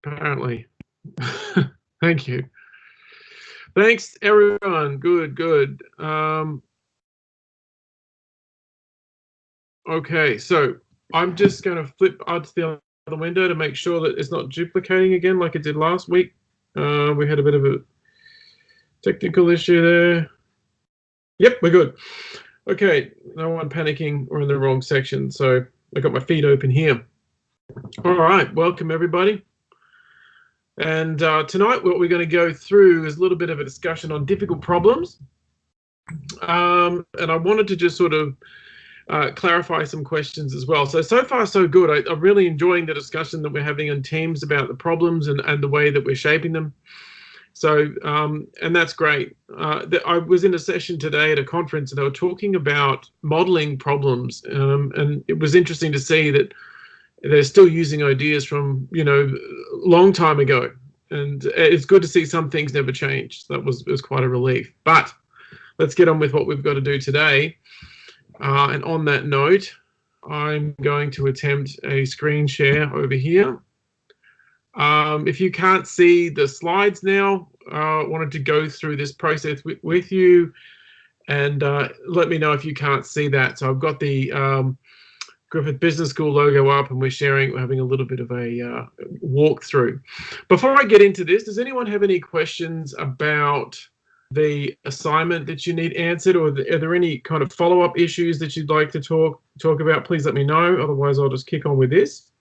apparently. Thank you. Thanks, everyone. Good, good. Okay, so I'm just going to flip out to the other window to make sure that it's not duplicating again like it did last week. We had a bit of a technical issue there. Yep, we're good. Okay, no one panicking or in the wrong section. So I got my feed open here. All right, welcome everybody. And tonight what we're going to go through is a little bit of a discussion on difficult problems. And I wanted to just sort of clarify some questions as well. So far so good. I'm really enjoying the discussion that we're having on Teams about the problems and the way that we're shaping them. So, and that's great. I was in a session today at a conference and they were talking about modeling problems. And it was interesting to see that they're still using ideas from, long time ago. And it's good to see some things never change. That was quite a relief. But let's get on with what we've got to do today. And on that note, I'm going to attempt a screen share over here. If you can't see the slides now, I wanted to go through this process with you and let me know if you can't see that. So I've got the Griffith Business School logo up and we're having a little bit of a walkthrough. Before I get into this, does anyone have any questions about the assignment that you need answered, or are there any kind of follow-up issues that you'd like to talk about? Please let me know. Otherwise, I'll just kick on with this.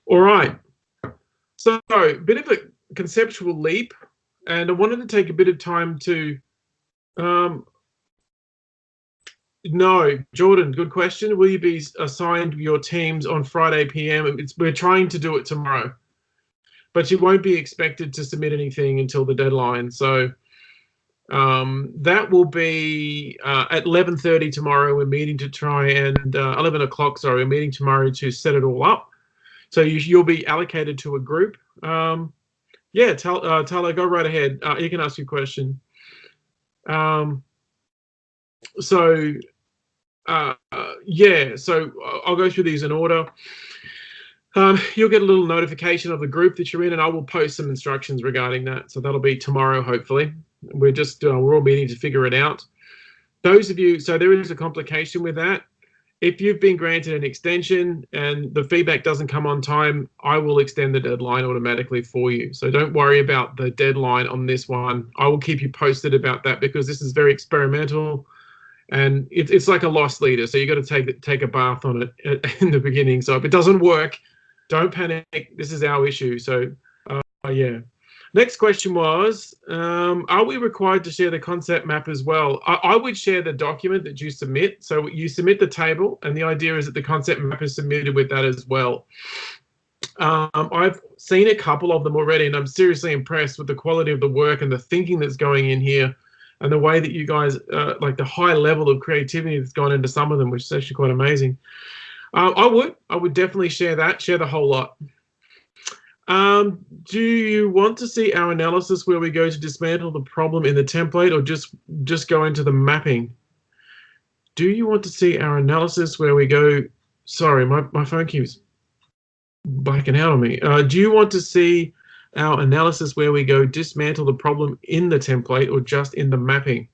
All right. So a bit of a conceptual leap, and I wanted to take a bit of time to no, Jordan, good question. Will you be assigned your teams on Friday PM? We're trying to do it tomorrow, but you won't be expected to submit anything until the deadline. So that will be at 11:30 tomorrow. We're meeting to try and 11 o'clock. Sorry, we're meeting tomorrow to set it all up. So you'll be allocated to a group. Yeah, Tala, go right ahead. You can ask your question. Yeah, so I'll go through these in order. You'll get a little notification of the group that you're in, and I will post some instructions regarding that. So that'll be tomorrow, hopefully. We're all meeting to figure it out. Those of you, so there is a complication with that. If you've been granted an extension and the feedback doesn't come on time, I will extend the deadline automatically for you. So don't worry about the deadline on this one. I will keep you posted about that because this is very experimental. And it's like a lost leader, so you got to take a bath on it in the beginning. So if it doesn't work, don't panic. This is our issue. So yeah. Next question was, are we required to share the concept map as well? I would share the document that you submit. So you submit the table, and the idea is that the concept map is submitted with that as well. I've seen a couple of them already, and I'm seriously impressed with the quality of the work and the thinking that's going in here. And the way that you guys, like the high level of creativity that's gone into some of them, which is actually quite amazing. I would definitely share that, share the whole lot. Do you want to see our analysis where we go to dismantle the problem in the template, or just go into the mapping? Do you want to see our analysis where we go, sorry, my phone keeps blacking out on me. Do you want to see our analysis where we go dismantle the problem in the template or just in the mapping?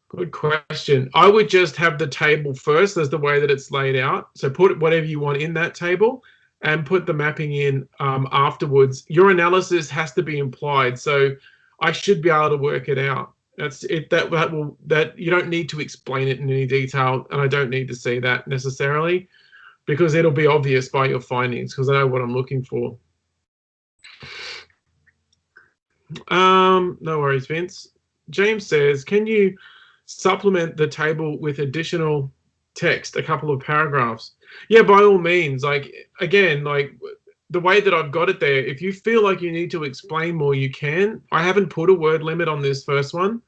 Good question. I would just have the table first as the way that it's laid out. So put whatever you want in that table and put the mapping in afterwards. Your analysis has to be implied, so I should be able to work it out. That's it. That you don't need to explain it in any detail, and I don't need to see that necessarily because it'll be obvious by your findings because I know what I'm looking for. No worries, Vince. James says, can you supplement the table with additional text, a couple of paragraphs? Yeah, by all means. Like, again, like the way that I've got it there, if you feel like you need to explain more, you can. I haven't put a word limit on this first one.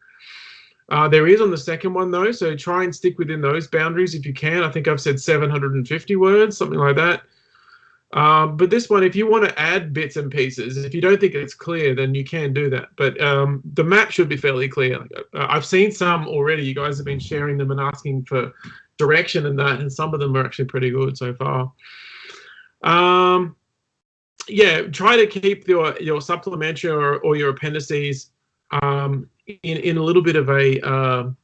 There is on the second one though, so try and stick within those boundaries if you can. I think I've said 750 words, something like that. But this one, if you want to add bits and pieces, if you don't think it's clear, then you can do that. But the map should be fairly clear. I've seen some already. You guys have been sharing them and asking for direction and that, and some of them are actually pretty good so far. yeah, try to keep your supplementary or your appendices in a little bit of a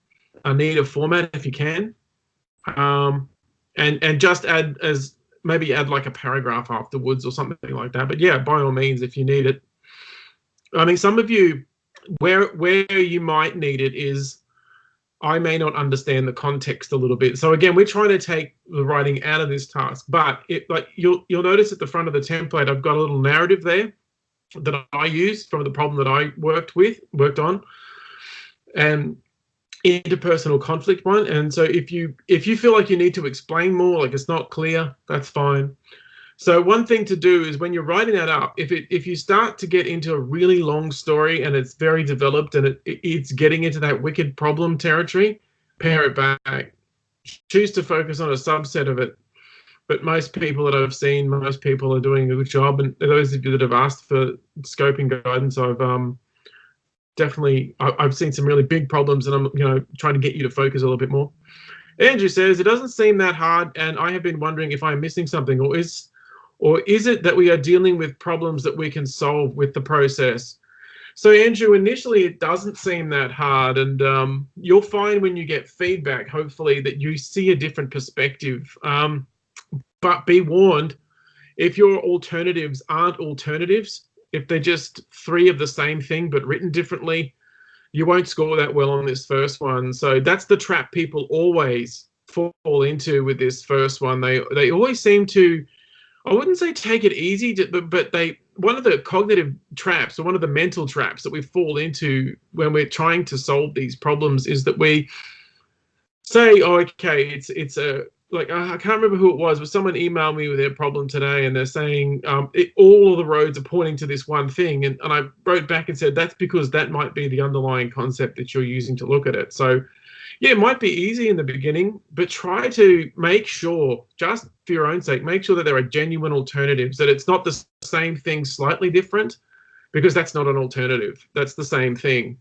neater format if you can, and just add as maybe add like a paragraph afterwards or something like that. But yeah, by all means, if you need it. I mean, some of you where you might need it is I may not understand the context a little bit. So again, we're trying to take the writing out of this task, but it like you'll notice at the front of the template, I've got a little narrative there that I used from the problem that I worked on, and interpersonal conflict one. And so if you feel like you need to explain more, like it's not clear, that's fine. So one thing to do is when you're writing that up, if you start to get into a really long story and it's very developed and it's getting into that wicked problem territory, pare it back. Choose to focus on a subset of it. But most people that I've seen, most people are doing a good job. And those of you that have asked for scoping guidance, I've seen some really big problems, and I'm trying to get you to focus a little bit more. Andrew says it doesn't seem that hard, and I have been wondering if I'm missing something, or is it that we are dealing with problems that we can solve with the process? So Andrew, initially it doesn't seem that hard, and you'll find when you get feedback, hopefully, that you see a different perspective. But be warned, if your alternatives aren't alternatives, if they're just three of the same thing but written differently, you won't score that well on this first one. So that's the trap people always fall into with this first one. They always seem to, I wouldn't say take it easy, but one of the cognitive traps, or one of the mental traps that we fall into when we're trying to solve these problems is that we say, oh, okay, it's a, like, I can't remember who it was, but someone emailed me with their problem today, and they're saying all of the roads are pointing to this one thing. And I wrote back and said, that's because that might be the underlying concept that you're using to look at it. So yeah, it might be easy in the beginning, but try to make sure, just for your own sake, make sure that there are genuine alternatives, that it's not the same thing slightly different, because that's not an alternative. That's the same thing.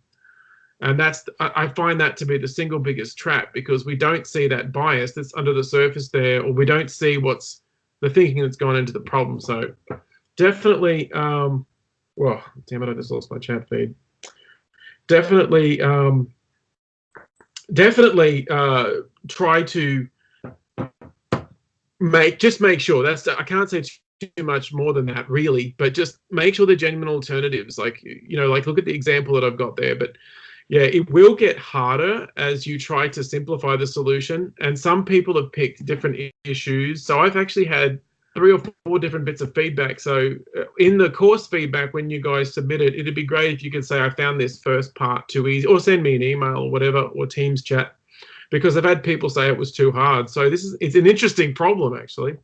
And I find that to be the single biggest trap, because we don't see that bias that's under the surface there, or we don't see what's the thinking that's gone into the problem. So definitely, well, damn it, I just lost my chat feed. Definitely, try to make sure that's, I can't say too much more than that really, but just make sure they're genuine alternatives. Like, like look at the example that I've got there. But yeah, it will get harder as you try to simplify the solution. And some people have picked different issues. So I've actually had 3 or 4 different bits of feedback. So in the course feedback, when you guys submit it, it'd be great if you could say, I found this first part too easy, or send me an email or whatever, or Teams chat, because I've had people say it was too hard. So it's an interesting problem, actually.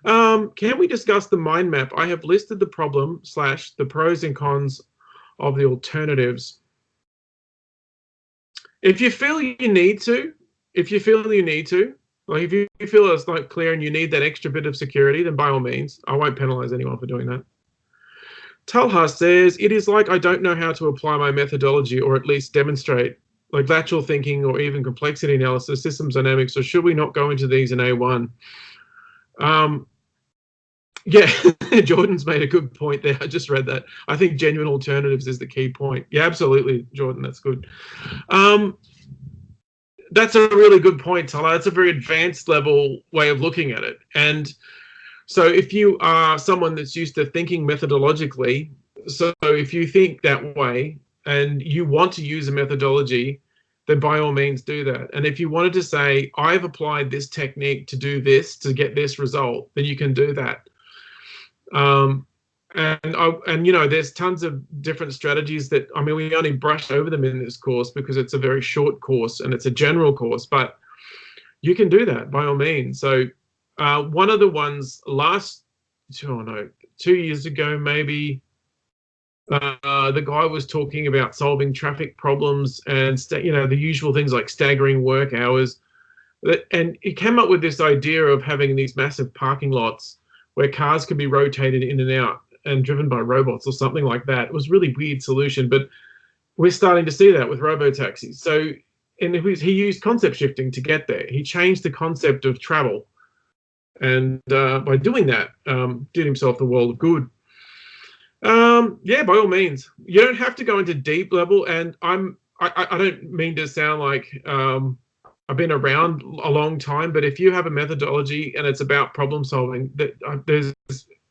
Can we discuss the mind map? I have listed the problem / the pros and cons of the alternatives. If you feel you need to, like if you feel it's not clear and you need that extra bit of security, then by all means, I won't penalize anyone for doing that. Talha says, it is like I don't know how to apply my methodology, or at least demonstrate, like lateral thinking or even complexity analysis, systems dynamics, or should we not go into these in A1? Yeah, Jordan's made a good point there. I just read that. I think genuine alternatives is the key point. Yeah, absolutely, Jordan, that's good. That's a really good point, Tyler. That's a very advanced level way of looking at it. And so if you are someone that's used to thinking methodologically, so if you think that way and you want to use a methodology, then by all means do that. And if you wanted to say, I've applied this technique to do this, to get this result, then you can do that. And there's tons of different strategies that, I mean, we only brushed over them in this course because it's a very short course and it's a general course, but you can do that by all means. So one of the ones 2 years ago, maybe, the guy was talking about solving traffic problems and, the usual things like staggering work hours. And he came up with this idea of having these massive parking lots where cars could be rotated in and out and driven by robots or something like that. It was a really weird solution, but we're starting to see that with robo-taxis. So, and he used concept shifting to get there. He changed the concept of travel. and by doing that, did himself the world of good. Yeah, by all means, you don't have to go into deep level, and I don't mean to sound like I've been around a long time, but if you have a methodology and it's about problem solving, that there's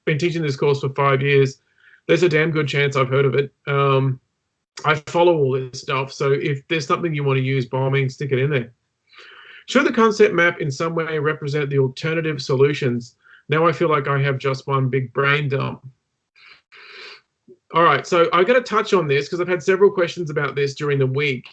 been teaching this course for 5 years, there's a damn good chance I've heard of it. I follow all this stuff, so if there's something you want to use, by all means, stick it in there. Should the concept map in some way represent the alternative solutions? Now I feel like I have just one big brain dump. All right, so I'm going to touch on this because I've had several questions about this during the week.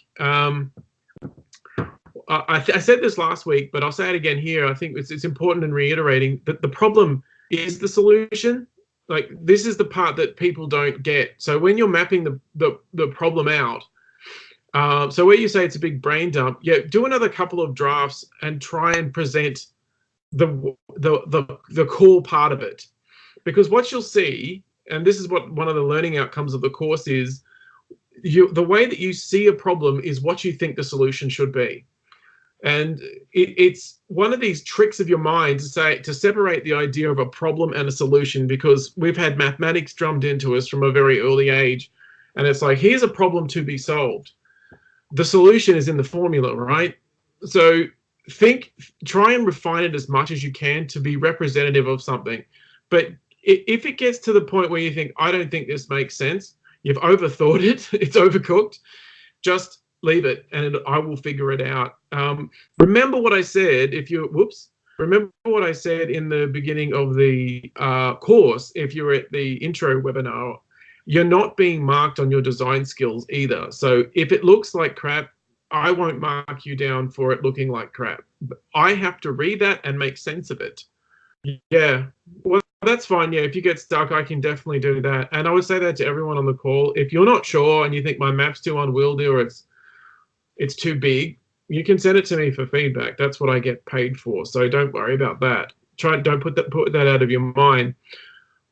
I said this last week, but I'll say it again here. I think it's important in reiterating that the problem is the solution. Like, this is the part that people don't get. So when you're mapping the problem out, so where you say it's a big brain dump, yeah, do another couple of drafts and try and present the core part of it, because what you'll see, and this is what one of the learning outcomes of the course is, the way that you see a problem is what you think the solution should be. And it's one of these tricks of your mind to separate the idea of a problem and a solution, because we've had mathematics drummed into us from a very early age, and it's like, here's a problem to be solved. The solution is in the formula, right? So try and refine it as much as you can to be representative of something. But if it gets to the point where you think, I don't think this makes sense, you've overthought it, it's overcooked, just leave it and I will figure it out. Remember what I said, remember what I said in the beginning of the course. If you're at the intro webinar, you're not being marked on your design skills either. So if it looks like crap, I won't mark you down for it looking like crap. I have to read that and make sense of it. Yeah, well, that's fine. Yeah, if you get stuck, I can definitely do that. And I would say that to everyone on the call. If you're not sure and you think my map's too unwieldy or it's too big, you can send it to me for feedback. That's what I get paid for. So don't worry about that. Don't put that out of your mind.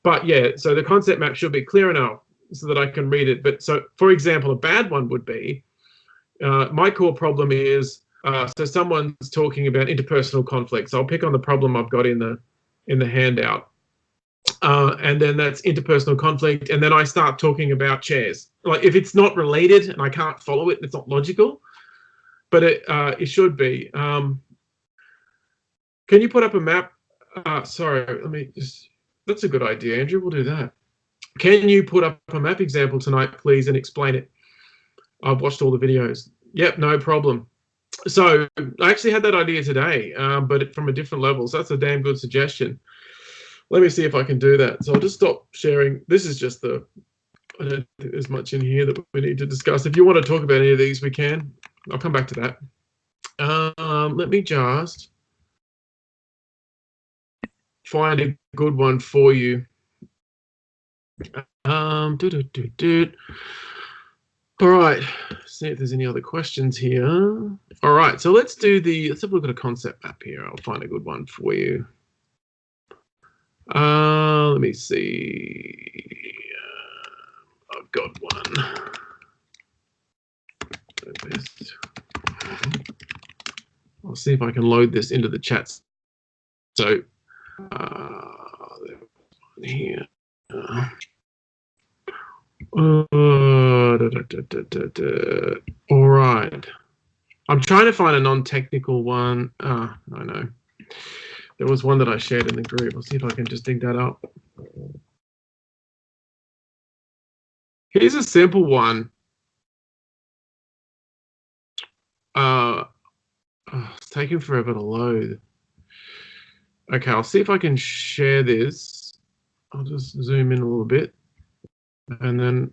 But yeah, so the concept map should be clear enough so that I can read it. But so, for example, a bad one would be, my core problem is, so someone's talking about interpersonal conflicts. I'll pick on the problem I've got in the handout. And then that's interpersonal conflict. And then I start talking about chairs. Like, if it's not related and I can't follow it, it's not logical, but it should be. Can you put up a map? Sorry, let me just, that's a good idea, Andrew. We'll do that. Can you put up a map example tonight, please, and explain it? I've watched all the videos. Yep, no problem. So I actually had that idea today, but from a different level. So that's a damn good suggestion. Let me see if I can do that. So I'll just stop sharing. This is just I don't think there's much in here that we need to discuss. If you want to talk about any of these, we can. I'll come back to that. Let me just find a good one for you. All right, see if there's any other questions here. All right, so let's have a look at a concept map here. I'll find a good one for you. Let me see. I've got one. I'll see if I can load this into the chats. So here. All right. I'm trying to find a non-technical one. I know. There was one that I shared in the group. I'll see if I can just dig that up. Here's a simple one. It's taking forever to load. Okay, I'll see if I can share this. I'll just zoom in a little bit. And then,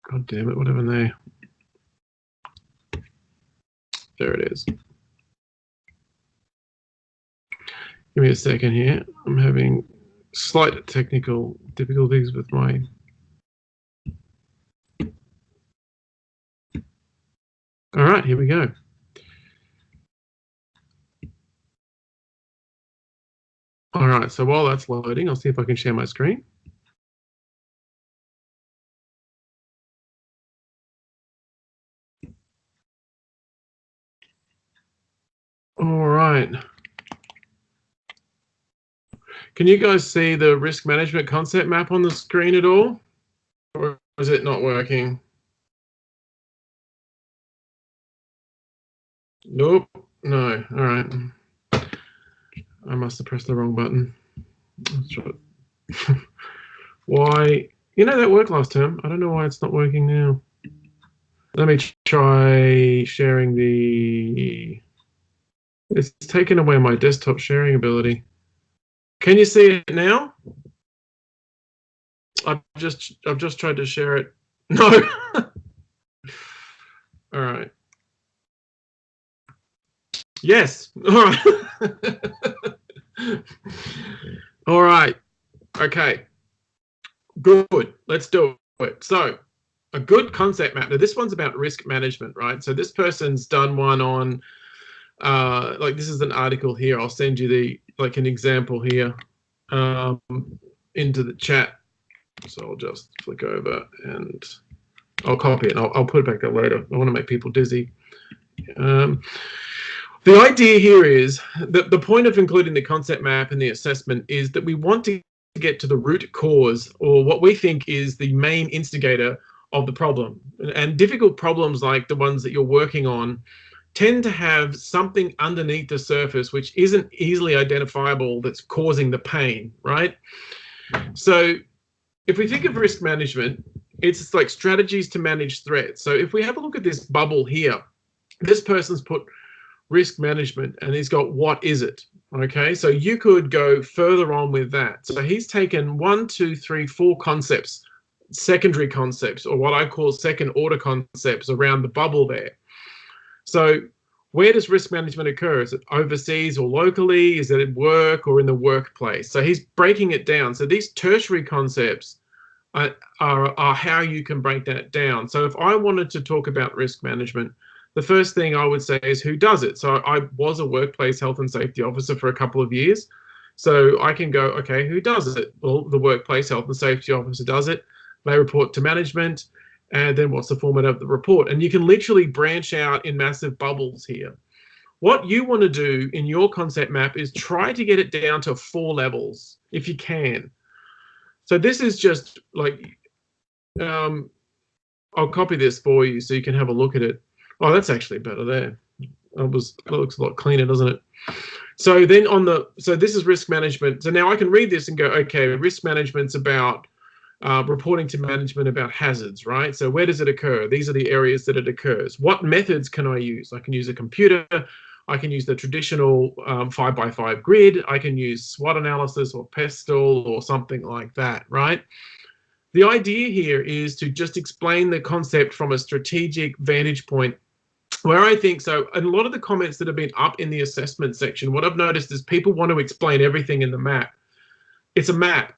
God damn it, what happened there? There it is. Give me a second here. I'm having slight technical difficulties with my... All right, here we go. All right, so while that's loading, I'll see if I can share my screen. All right. Can you guys see the risk management concept map on the screen at all? Or is it not working? Nope. No. All right. I must have pressed the wrong button. Let's try it. Why? You know, that worked last time. I don't know why it's not working now. Let me try sharing the... It's taken away my desktop sharing ability. Can you see it now? I've just tried to share it. No. All right. Yes. All right. All right. Okay. Good. Let's do it. So, a good concept map. Now, this one's about risk management, right? So this person's done one on, like, this is an article here. I'll send you the, like, an example here into the chat. So I'll just flick over and I'll copy it. And I'll put it back there later. I want to make people dizzy. The idea here is that the point of including the concept map in the assessment is that we want to get to the root cause, or what we think is the main instigator of the problem. And difficult problems like the ones that you're working on tend to have something underneath the surface which isn't easily identifiable that's causing the pain, right? So if we think of risk management, it's like strategies to manage threats. So if we have a look at this bubble here, this person's put risk management and he's got what is it? Okay, so you could go further on with that. So he's taken 1, 2, 3, 4 concepts, secondary concepts, or what I call second order concepts around the bubble there. So where does risk management occur? Is it overseas or locally? Is it at work or in the workplace? So he's breaking it down. So these tertiary concepts are how you can break that down. So if I wanted to talk about risk management, the first thing I would say is who does it? So I was a workplace health and safety officer for a couple of years. So I can go, okay, who does it? Well, the workplace health and safety officer does it. They report to management. And then what's the format of the report? And you can literally branch out in massive bubbles here. What you want to do in your concept map is try to get it down to 4 levels if you can. So this is just like, I'll copy this for you so you can have a look at it. Oh, that's actually better there. It looks a lot cleaner, doesn't it? So then so this is risk management. So now I can read this and go, okay, risk management's about reporting to management about hazards, right? So where does it occur? These are the areas that it occurs. What methods can I use? I can use a computer. I can use the traditional 5x5 grid. I can use SWOT analysis or PESTLE or something like that, right? The idea here is to just explain the concept from a strategic vantage point where I think so. And a lot of the comments that have been up in the assessment section, what I've noticed is people want to explain everything in the map. It's a map,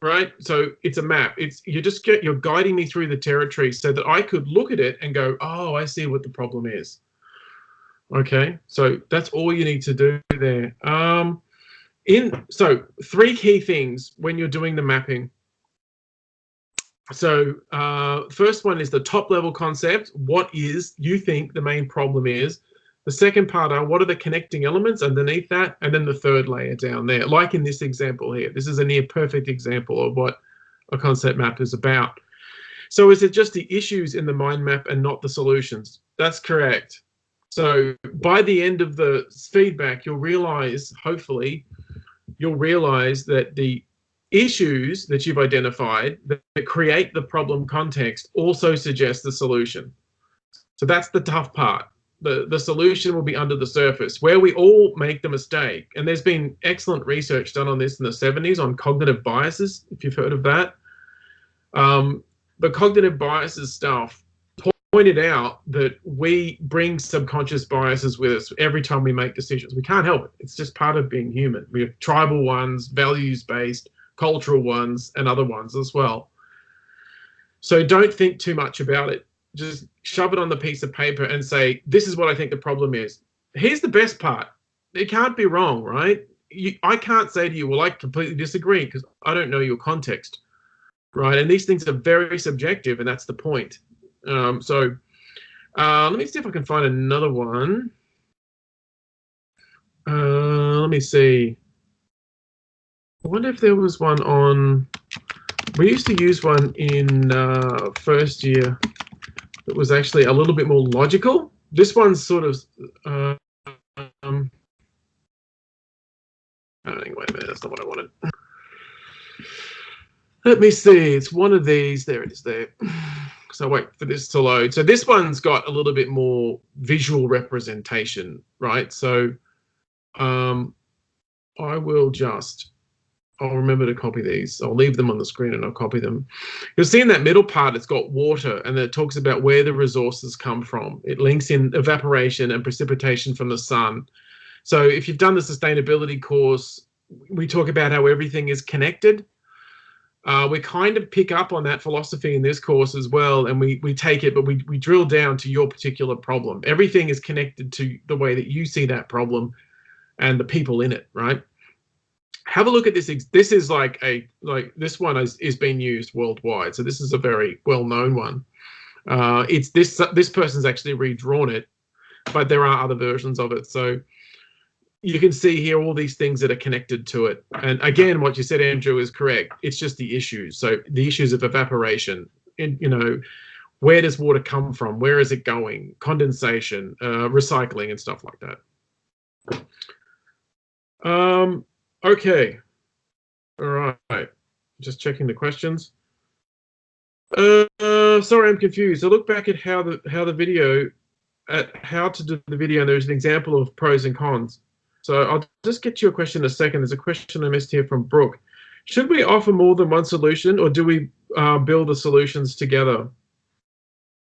right? So it's a map. You're guiding me through the territory so that I could look at it and go, oh, I see what the problem is. Okay, so that's all you need to do there. So 3 key things when you're doing the mapping. So first one is the top level concept. What is you think the main problem is? The second part are what are the connecting elements underneath that? And then the third layer down there, like in this example here. This is a near perfect example of what a concept map is about. So is it just the issues in the mind map and not the solutions? That's correct. So by the end of the feedback, you'll realize, hopefully, you'll realize that the issues that you've identified that create the problem context also suggest the solution. So that's the tough part. The solution will be under the surface where we all make the mistake. And there's been excellent research done on this in the 70s on cognitive biases, if you've heard of that. The cognitive biases stuff pointed out that we bring subconscious biases with us every time we make decisions. We can't help it. It's just part of being human. We have tribal ones, values-based, cultural ones, and other ones as well. So don't think too much about it. Just shove it on the piece of paper and say, this is what I think the problem is. Here's the best part. It can't be wrong, right? I can't say to you, well, I completely disagree because I don't know your context, right? And these things are very subjective, and that's the point. Let me see if I can find another one. Let me see. wonder if there was one on, we used to use one in first year that was actually a little bit more logical. This one's sort of, oh, wait a minute, that's not what I wanted. Let me see, it's one of these, there it is there. So wait for this to load. So this one's got a little bit more visual representation, right? So I will just, I'll remember to copy these. I'll leave them on the screen and I'll copy them. You'll see in that middle part, it's got water, and then it talks about where the resources come from. It links in evaporation and precipitation from the sun. So if you've done the sustainability course, we talk about how everything is connected. We kind of pick up on that philosophy in this course as well, and we take it, but we drill down to your particular problem. Everything is connected to the way that you see that problem and the people in it, right? Have a look at this. This is like this one is being used worldwide, so this is a very well-known one. It's this person's actually redrawn it, but there are other versions of it. So you can see here all these things that are connected to it. And again, what you said, Andrew, is correct. It's just the issues. So the issues of evaporation, and where does water come from? Where is it going? Condensation, recycling, and stuff like that. Okay. All right. Just checking the questions. Sorry, I'm confused. So look back at how to do the video, and there's an example of pros and cons. So I'll just get to your question in a second. There's a question I missed here from Brooke. Should we offer more than one solution, or do we build the solutions together?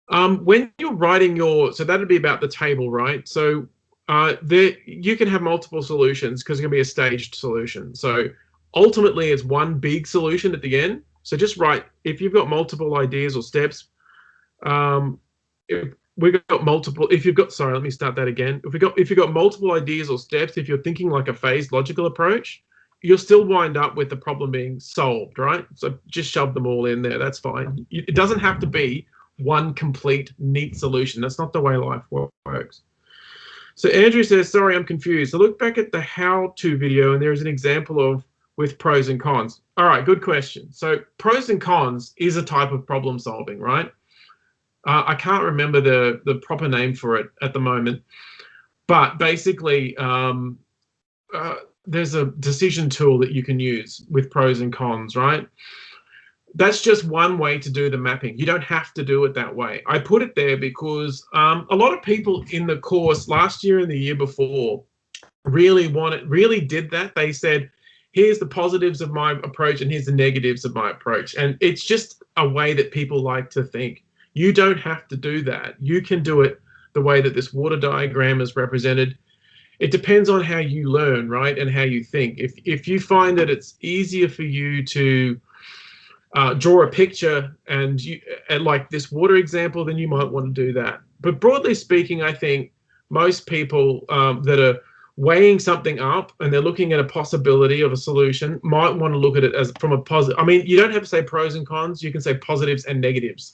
When you're writing so that'd be about the table, right? So you can have multiple solutions because it can be a staged solution. So ultimately, it's one big solution at the end. So just write, if you've got multiple ideas or steps, if you've got multiple ideas or steps, if you're thinking like a phased logical approach, you'll still wind up with the problem being solved, right? So just shove them all in there. That's fine. It doesn't have to be one complete, neat solution. That's not the way life works. So Andrew says, sorry, I'm confused. So look back at the how-to video, and there is an example of with pros and cons. All right, good question. So pros and cons is a type of problem solving, right? I can't remember the proper name for it at the moment, but basically there's a decision tool that you can use with pros and cons, right? That's just one way to do the mapping. You don't have to do it that way. I put it there because a lot of people in the course last year and the year before really did that. They said, here's the positives of my approach and here's the negatives of my approach. And it's just a way that people like to think. You don't have to do that. You can do it the way that this water diagram is represented. It depends on how you learn, right, and how you think. If you find that it's easier for you to draw a picture and like this water example, then you might want to do that. But broadly speaking, I think most people that are weighing something up and they're looking at a possibility of a solution might want to look at it as from a positive. I mean, you don't have to say pros and cons. You can say positives and negatives.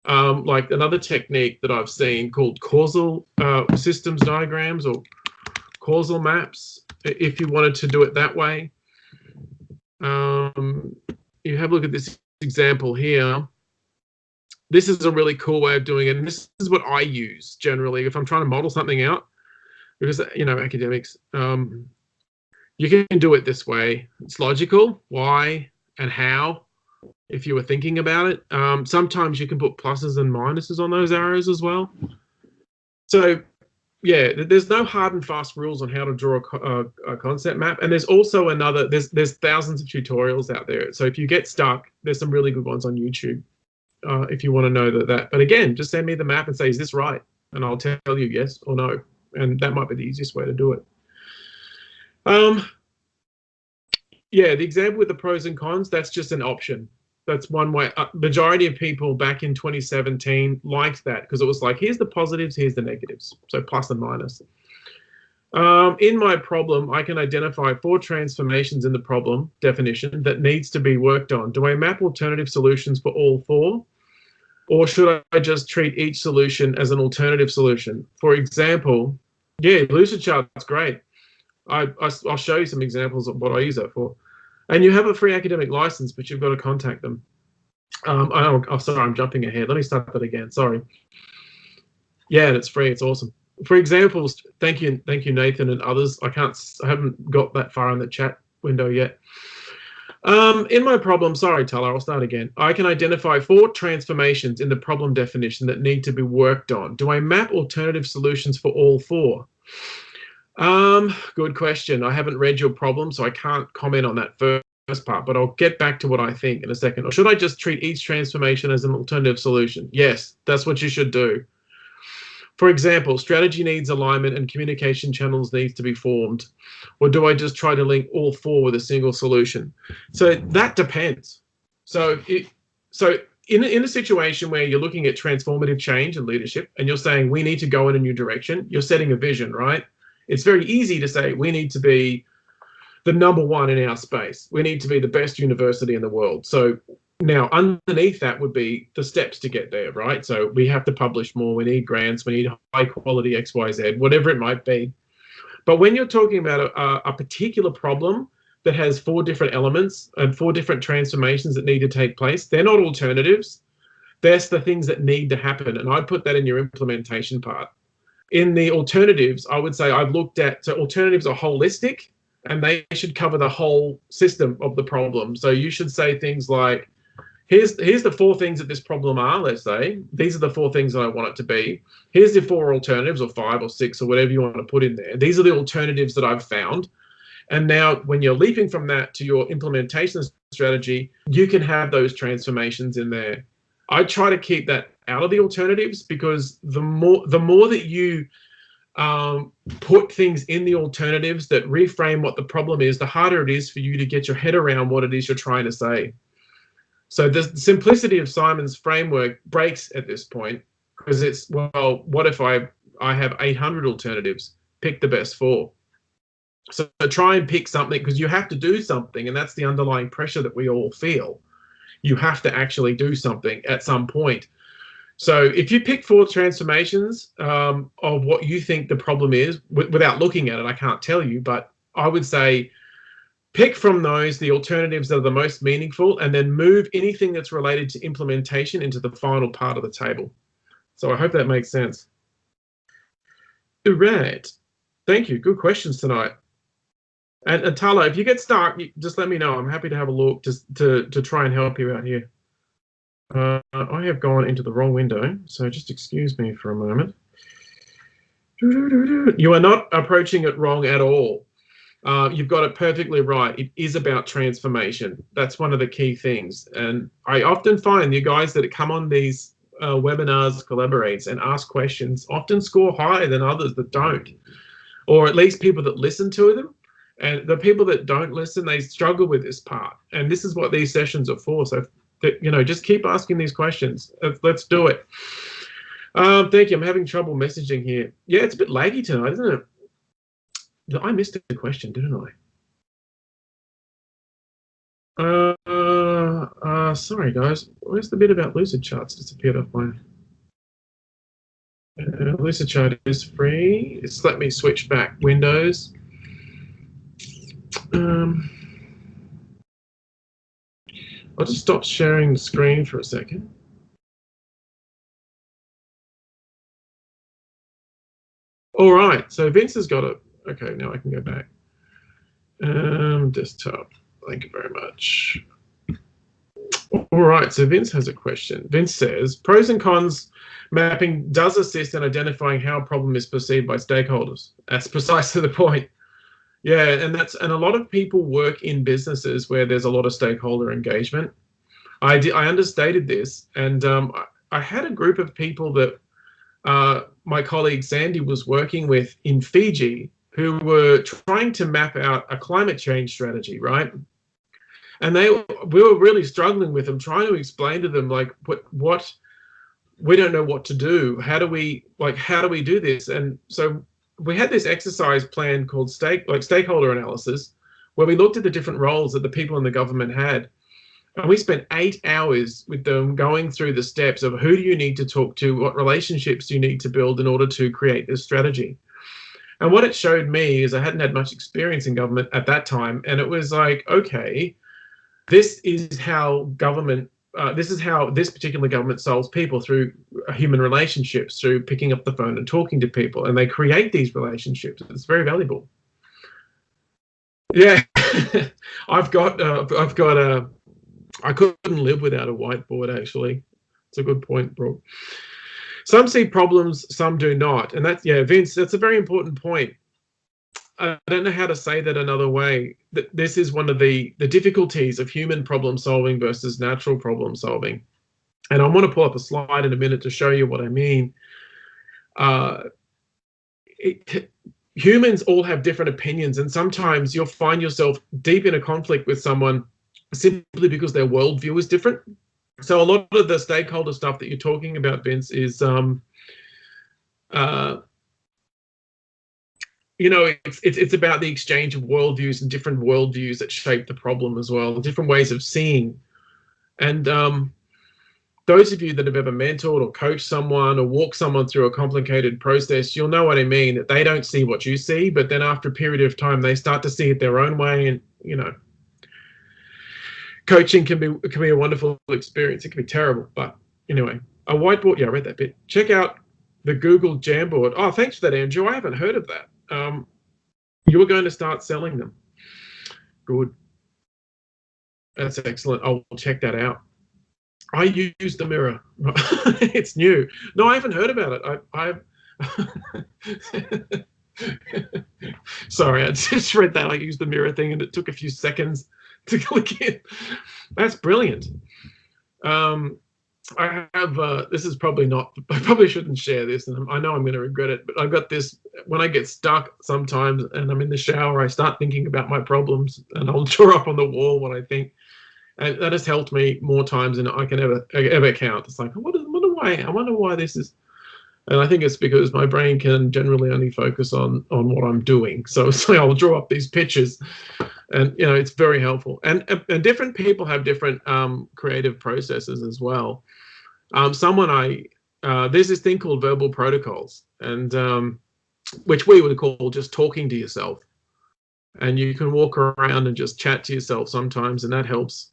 Like another technique that I've seen called causal systems diagrams or causal maps, if you wanted to do it that way. You have a look at this example here. This is a really cool way of doing it, and this is what I use generally if I'm trying to model something out, because academics, you can do it this way. It's logical, why and how, if you were thinking about it. Sometimes you can put pluses and minuses on those arrows as well. So yeah, there's no hard and fast rules on how to draw a concept map. And there's also there's thousands of tutorials out there. So if you get stuck, there's some really good ones on YouTube if you want to know that. But again, just send me the map and say, is this right? And I'll tell you yes or no. And that might be the easiest way to do it. Yeah, the example with the pros and cons, that's just an option. That's one way. Majority of people back in 2017 liked that because it was like, here's the positives, here's the negatives. So plus and minus. In my problem, I can identify 4 transformations in the problem definition that needs to be worked on. Do I map alternative solutions for all 4? Or should I just treat each solution as an alternative solution? For example, yeah, Lucidchart's great. I'll show you some examples of what I use that for. And you have a free academic license, but you've got to contact them. Oh, sorry, I'm jumping ahead. Let me start that again. Sorry. Yeah, and it's free. It's awesome. For examples, thank you, Nathan and others. I haven't got that far in the chat window yet. In my problem, sorry, Tyler, I'll start again. I can identify 4 transformations in the problem definition that need to be worked on. Do I map alternative solutions for all 4? Good question. I haven't read your problem, so I can't comment on that first part, but I'll get back to what I think in a second. Or should I just treat each transformation as an alternative solution? Yes, that's what you should do. For example, strategy needs alignment and communication channels needs to be formed. Or do I just try to link all 4 with a single solution? So that depends. So in a situation where you're looking at transformative change and leadership and you're saying we need to go in a new direction, you're setting a vision, right? It's very easy to say we need to be the #1 in our space. We need to be the best university in the world. So now, underneath that would be the steps to get there, right? So we have to publish more, we need grants, we need high quality X, Y, Z, whatever it might be. But when you're talking about a particular problem that has 4 different elements and 4 different transformations that need to take place, they're not alternatives. That's the things that need to happen. And I'd put that in your implementation part. In the alternatives, I would say I've looked at, so alternatives are holistic and they should cover the whole system of the problem. So you should say things like, here's the 4 things that this problem are, let's say. These are the 4 things that I want it to be. Here's the 4 alternatives, or 5 or 6 or whatever you want to put in there. These are the alternatives that I've found. And now when you're leaping from that to your implementation strategy, you can have those transformations in there. I try to keep that out of the alternatives because the more that you put things in the alternatives that reframe what the problem is, the harder it is for you to get your head around what it is you're trying to say. So the simplicity of Simon's framework breaks at this point because it's, well, what if I have 800 alternatives? Pick the best 4. So try and pick something because you have to do something, and that's the underlying pressure that we all feel. You have to actually do something at some point. So if you pick 4 transformations of what you think the problem is, without looking at it, I can't tell you, but I would say pick from those the alternatives that are the most meaningful and then move anything that's related to implementation into the final part of the table. So I hope that makes sense. All right. Thank you. Good questions tonight. And Tala, if you get stuck, just let me know. I'm happy to have a look to try and help you out here. I have gone into the wrong window, so just excuse me for a moment. You are not approaching it wrong at all. You've got it perfectly right. It is about transformation. That's one of the key things. And I often find you guys that come on these webinars, collaborates, and ask questions often score higher than others that don't, or at least people that listen to them. And the people that don't listen, they struggle with this part. And this is what these sessions are for. So, you know, just keep asking these questions. Let's do it. Thank you. I'm having trouble messaging here. Yeah, it's a bit laggy tonight, isn't it? I missed a question, didn't I? Sorry, guys. Where's the bit about Lucidcharts disappeared off my... Lucidchart is free. It's let me switch back windows. I'll just stop sharing the screen for a second. All right, so Vince has got it. Okay, now I can go back. Desktop, thank you very much. All right, so Vince has a question. Vince says, pros and cons mapping does assist in identifying how a problem is perceived by stakeholders. That's precisely the point. Yeah, and a lot of people work in businesses where there's a lot of stakeholder engagement. I understated this, and I had a group of people that my colleague Sandy was working with in Fiji who were trying to map out a climate change strategy, right? And we were really struggling with them, trying to explain to them like what we don't know what to do. How do we do this? And so we had this exercise plan called stakeholder analysis, where we looked at the different roles that the people in the government had. And we spent 8 hours with them going through the steps of who do you need to talk to, what relationships do you need to build in order to create this strategy. And what it showed me is I hadn't had much experience in government at that time, and it was like, okay, this is how government. This is how this particular government solves people through human relationships, through picking up the phone and talking to people, and they create these relationships. It's very valuable. Yeah, I've got a. I couldn't live without a whiteboard. Actually, it's a good point, Brooke. Some see problems, some do not, and that's, yeah, Vince. That's a very important point. I don't know how to say that another way. This is one of the difficulties of human problem solving versus natural problem solving. And I want to pull up a slide in a minute to show you what I mean. Humans all have different opinions, and sometimes you'll find yourself deep in a conflict with someone simply because their worldview is different. So a lot of the stakeholder stuff that you're talking about, Vince, is you know, it's about the exchange of worldviews and different worldviews that shape the problem as well, different ways of seeing. And those of you that have ever mentored or coached someone or walked someone through a complicated process, you'll know what I mean, that they don't see what you see, but then after a period of time, they start to see it their own way. And, you know, coaching can be a wonderful experience. It can be terrible, but anyway, a whiteboard. Yeah, I read that bit. Check out the Google Jamboard. Oh, thanks for that, Andrew. I haven't heard of that. You were going to start selling them. Good. That's excellent. I'll check that out. I use the Mirror. It's new. No, I haven't heard about it. I've sorry, I just read that. I used the Mirror thing and it took a few seconds to click in. That's brilliant. I have, this is probably not, I probably shouldn't share this, and I know I'm going to regret it, but I've got this, when I get stuck sometimes and I'm in the shower, I start thinking about my problems and I'll draw up on the wall what I think. And that has helped me more times than I can ever count. It's like, I wonder why this is. And I think it's because my brain can generally only focus on what I'm doing. So I'll draw up these pictures, and you know, it's very helpful. And different people have different creative processes as well. There's this thing called verbal protocols, and which we would call just talking to yourself. And you can walk around and just chat to yourself sometimes, and that helps.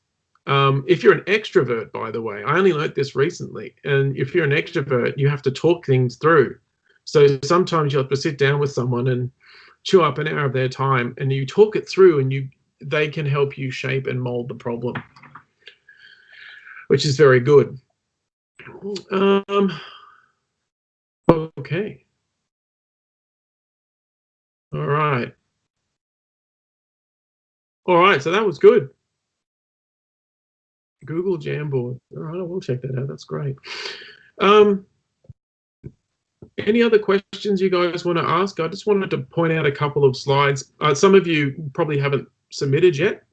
If you're an extrovert, by the way, I only learned this recently, and if you're an extrovert, you have to talk things through. So sometimes you have to sit down with someone and chew up an hour of their time, and you talk it through, and they can help you shape and mold the problem, which is very good. Okay. All right. All right, so that was good. Google Jamboard. All right, I will check that out. That's great. Any other questions you guys want to ask? I just wanted to point out a couple of slides. Some of you probably haven't submitted yet.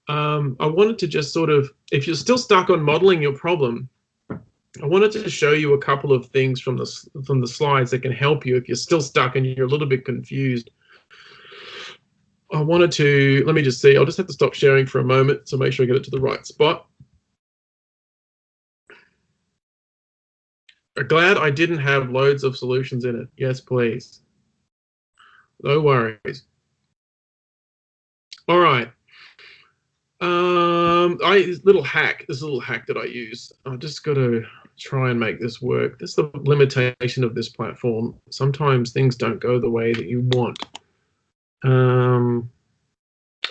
I wanted to just sort of, if you're still stuck on modeling your problem, I wanted to show you a couple of things from the slides that can help you if you're still stuck and you're a little bit confused. Let me just see. I'll just have to stop sharing for a moment to make sure I get it to the right spot. I'm glad I didn't have loads of solutions in it. Yes, please. No worries. All right. This little hack that I use. I just got to try and make this work. That's the limitation of this platform. Sometimes things don't go the way that you want.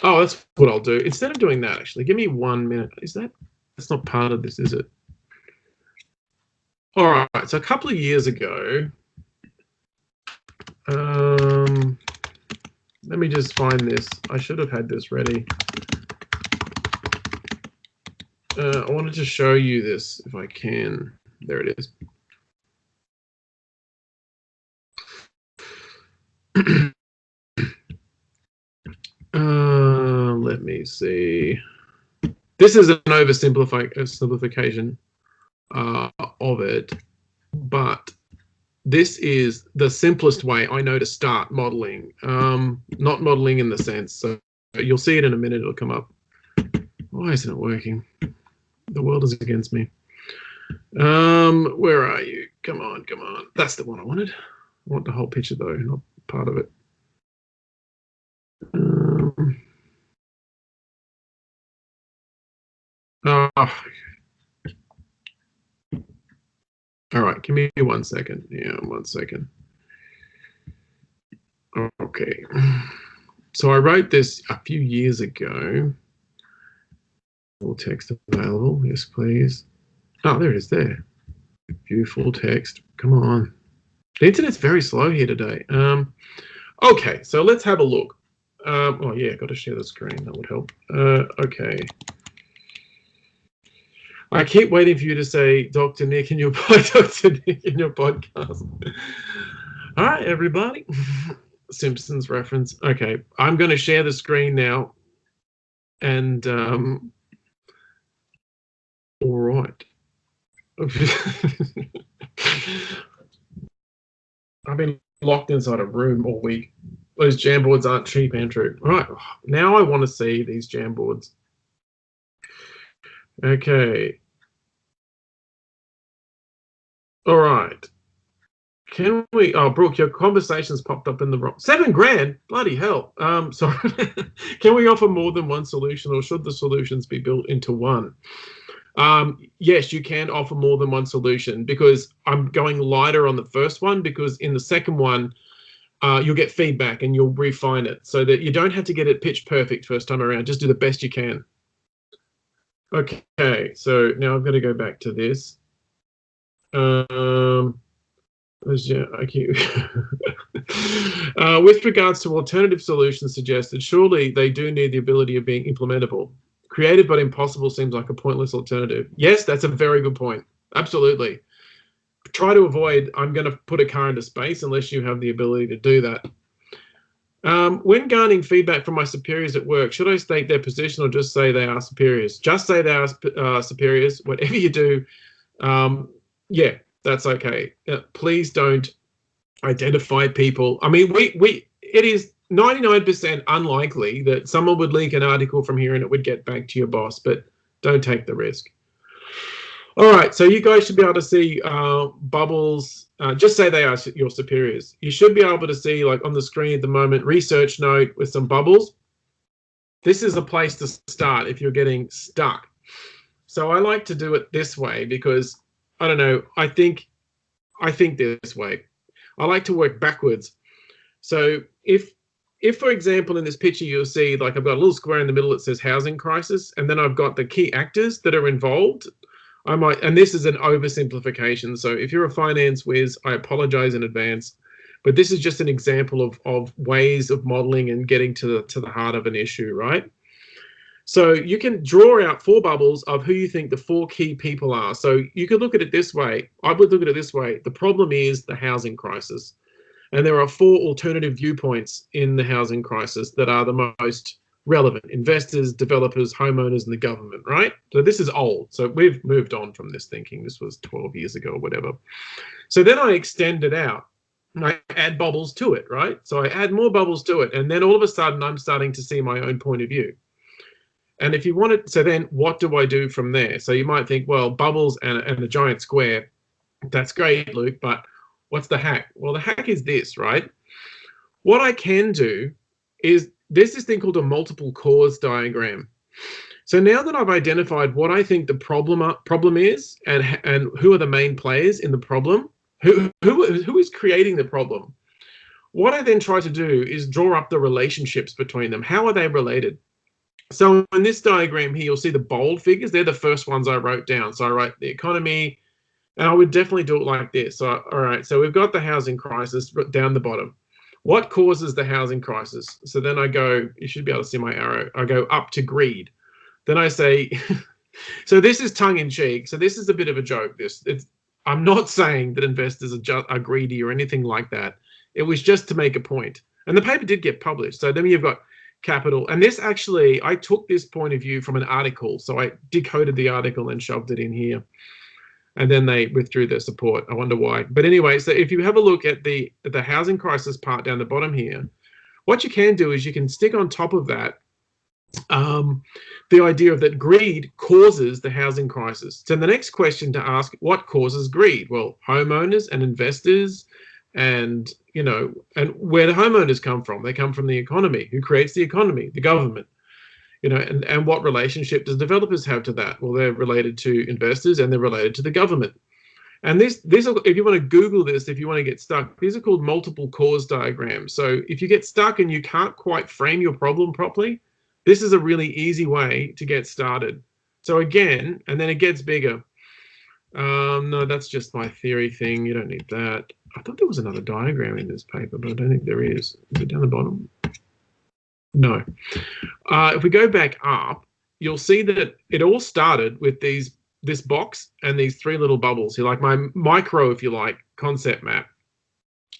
Oh, that's what I'll do. Instead of doing that, actually, give me 1 minute. That's not part of this, is it? All right, so a couple of years ago, let me just find this. I should have had this ready. I wanted to show you this if I can. There it is. Let me see. This is an oversimplification of it, but this is the simplest way I know to start modeling. Not modeling in the sense, so you'll see it in a minute, it'll come up. Why isn't it working? The world is against me. Where are you? Come on. That's the one I wanted. want the whole picture though, not part of it. Oh, all right, give me 1 second. Yeah, 1 second. Okay. So I wrote this a few years ago. Full text available. Yes, please. Oh, there it is there. View full text. Come on. The internet's very slow here today. Okay, so let's have a look. Oh yeah, got to share the screen. That would help. Okay. I keep waiting for you to say Dr. Nick in your Dr. Nick in your podcast. All right, everybody. Simpsons reference. Okay, I'm going to share the screen now. And all right. I've been locked inside a room all week. Those Jamboards aren't cheap, Andrew. All right, now I want to see these Jamboards. Okay. All right. Can we? Oh, Brooke, your conversation's popped up in the wrong. $7,000. Bloody hell. Sorry. Can we offer more than one solution, or should the solutions be built into one? Yes, you can offer more than one solution, because I'm going lighter on the first one, because in the second one, you'll get feedback and you'll refine it so that you don't have to get it pitch perfect first time around. Just do the best you can. Okay, so now I've got to go back to this. With regards to alternative solutions suggested, surely they do need the ability of being implementable. Creative but impossible seems like a pointless alternative. Yes, that's a very good point. Absolutely. Try to avoid, I'm going to put a car into space, unless you have the ability to do that. When garnering feedback from my superiors at work, should I state their position or just say they are superiors? Just say they are superiors. Whatever you do, yeah, that's okay. Please don't identify people. I mean, it is 99% unlikely that someone would leak an article from here and it would get back to your boss, but don't take the risk. All right, so you guys should be able to see bubbles. Just say they are your superiors. You should be able to see, like on the screen at the moment, research note with some bubbles. This is a place to start if you're getting stuck. So I like to do it this way because, I don't know, I think this way. I like to work backwards. So if for example, in this picture, you'll see like I've got a little square in the middle that says housing crisis, and then I've got the key actors that are involved. I might, and this is an oversimplification. So if you're a finance whiz, I apologize in advance, but this is just an example of ways of modeling and getting to the heart of an issue, right? So you can draw out 4 bubbles of who you think the 4 key people are. So you could look at it this way. I would look at it this way. The problem is the housing crisis. And there are 4 alternative viewpoints in the housing crisis that are the most relevant: investors, developers, homeowners, and the government, right? So this is old. So we've moved on from this thinking. This was 12 years ago or whatever. So then I extend it out and I add bubbles to it, right? So I add more bubbles to it. And then all of a sudden I'm starting to see my own point of view. And if you want it, so then what do I do from there? So you might think, well, bubbles and a giant square, that's great, Luke, but what's the hack? Well, the hack is this, right? What I can do is there's this thing called a multiple cause diagram. So now that I've identified what I think the problem is and who are the main players in the problem, who is creating the problem, what I then try to do is draw up the relationships between them. How are they related? So in this diagram here, you'll see the bold figures. They're the first ones I wrote down. So I write the economy, and I would definitely do it like this. So, all right, so we've got the housing crisis down the bottom. What causes the housing crisis? So then I go, you should be able to see my arrow. I go up to greed. Then I say, so this is tongue in cheek. So this is a bit of a joke. I'm not saying that investors are greedy or anything like that. It was just to make a point. And the paper did get published. So then you've got capital. And this actually, I took this point of view from an article. So I decoded the article and shoved it in here. And then they withdrew their support. I wonder why. But anyway, so if you have a look at the housing crisis part down the bottom here, what you can do is you can stick on top of that the idea of that greed causes the housing crisis. So the next question to ask, what causes greed? Well, homeowners and investors And, you know, and where the homeowners come from, they come from the economy. Who creates the economy? The government. You know, and what relationship does developers have to that? Well, they're related to investors and they're related to the government. And this, if you want to Google this, if you want to get stuck, these are called multiple cause diagrams. So if you get stuck and you can't quite frame your problem properly, this is a really easy way to get started. So again, and then it gets bigger. No, that's just my theory thing. You don't need that. I thought there was another diagram in this paper, but I don't think there is. Is it down the bottom? No. If we go back up, you'll see that it all started with this box and these three little bubbles here, like my micro, if you like, concept map.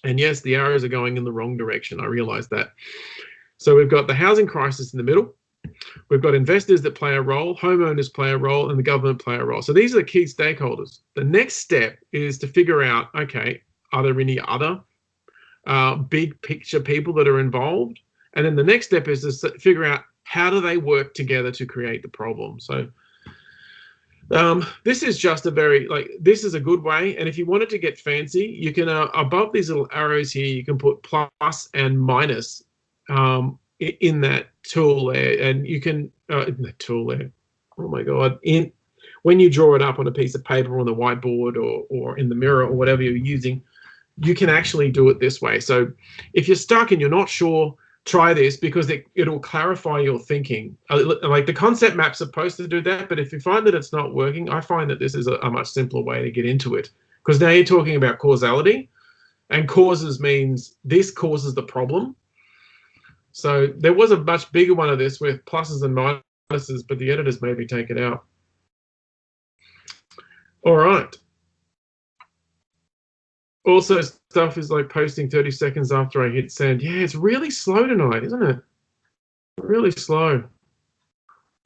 And yes, the arrows are going in the wrong direction. I realize that. So we've got the housing crisis in the middle. We've got investors that play a role, homeowners play a role, and the government play a role. So these are the key stakeholders. The next step is to figure out, okay, are there any other big picture people that are involved? And then the next step is to figure out how do they work together to create the problem. So this is just a very, this is a good way. And if you wanted to get fancy, you can, above these little arrows here, you can put plus and minus in that tool there. And you can, in that tool there, oh my God, when you draw it up on a piece of paper on the whiteboard or in the mirror or whatever you're using, you can actually do it this way. So if you're stuck and you're not sure, try this because it'll clarify your thinking. Like the concept map's supposed to do that, but if you find that it's not working, I find that this is a much simpler way to get into it, because now you're talking about causality, and causes means this causes the problem. So there was a much bigger one of this with pluses and minuses, but the editors made me take it out. All right. Also, stuff is like posting 30 seconds after I hit send. Yeah, it's really slow tonight, isn't it? Really slow.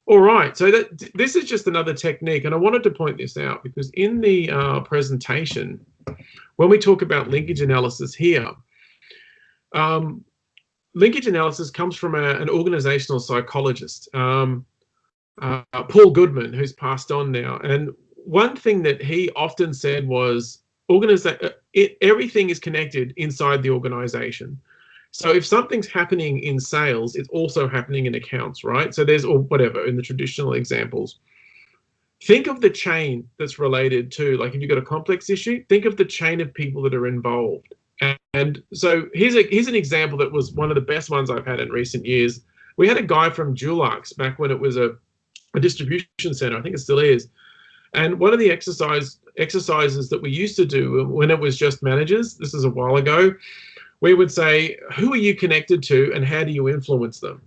All right, so this is just another technique, and I wanted to point this out because in the presentation, when we talk about linkage analysis here, linkage analysis comes from an organizational psychologist, Paul Goodman, who's passed on now. And one thing that he often said was, everything is connected inside the organization. So if something's happening in sales, it's also happening in accounts, right? So there's, or whatever, in the traditional examples. Think of the chain that's related to, like if you've got a complex issue, think of the chain of people that are involved. And so here's an example that was one of the best ones I've had in recent years. We had a guy from Dulux back when it was a distribution center, I think it still is. And one of the exercises that we used to do when it was just managers, this is a while ago, we would say, who are you connected to and how do you influence them?